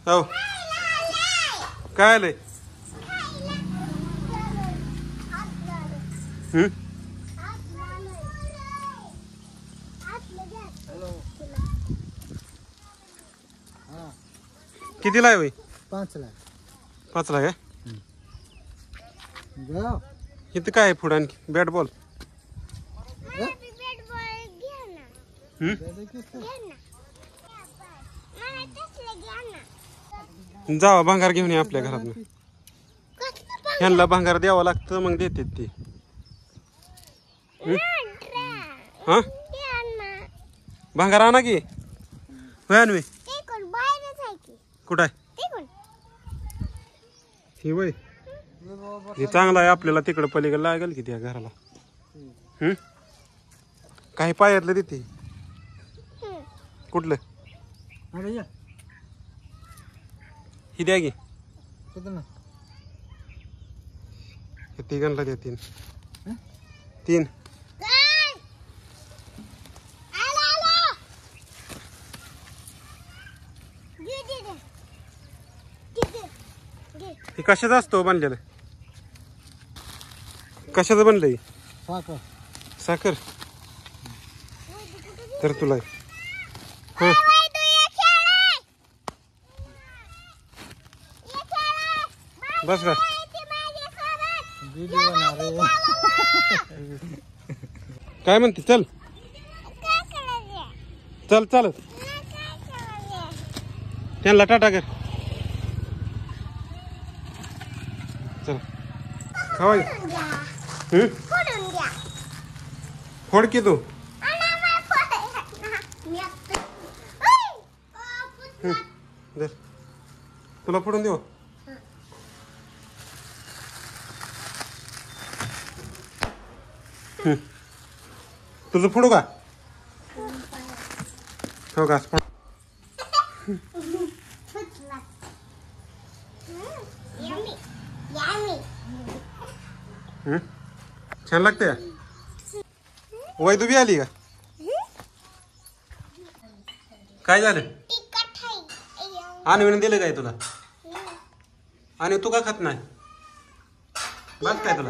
हो काय आलंय? कितीला आहे? 5 ला. 5ला काय? इथं काय आहे पुढं आणखी? Bat ball. जावा भांगार घेऊन ये आपल्या घरात. ह्यांना भांगार द्यावं लागतं मग देते ती. हा भांगार आणा की होय आणवी. कुठं आहे ही वय? हे चांगलं आहे आपल्याला तिकडं पलीकडे लागेल की त्या घराला. काही पायातलं देते कुठलं ही द्या की तिघांना द्या 3 हे कशाचं असतो बनलेलं? कशाचं बनलंय? साखर. तर तुला हा बस का काय म्हणते? चल चल चालत त्यांना टाटा कर. चल खावाय फोड की तू. तुला फोडून देऊ. तुझं फोडू का? हो का? छान लागते. वैदू बी आली का? काय झालं? आणवीने दिलं काय तुला? आणि तू का खात नाही? बस काय तुला?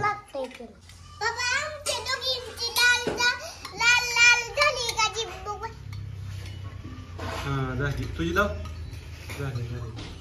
हा झाली तुझी लाव. झाली झाली.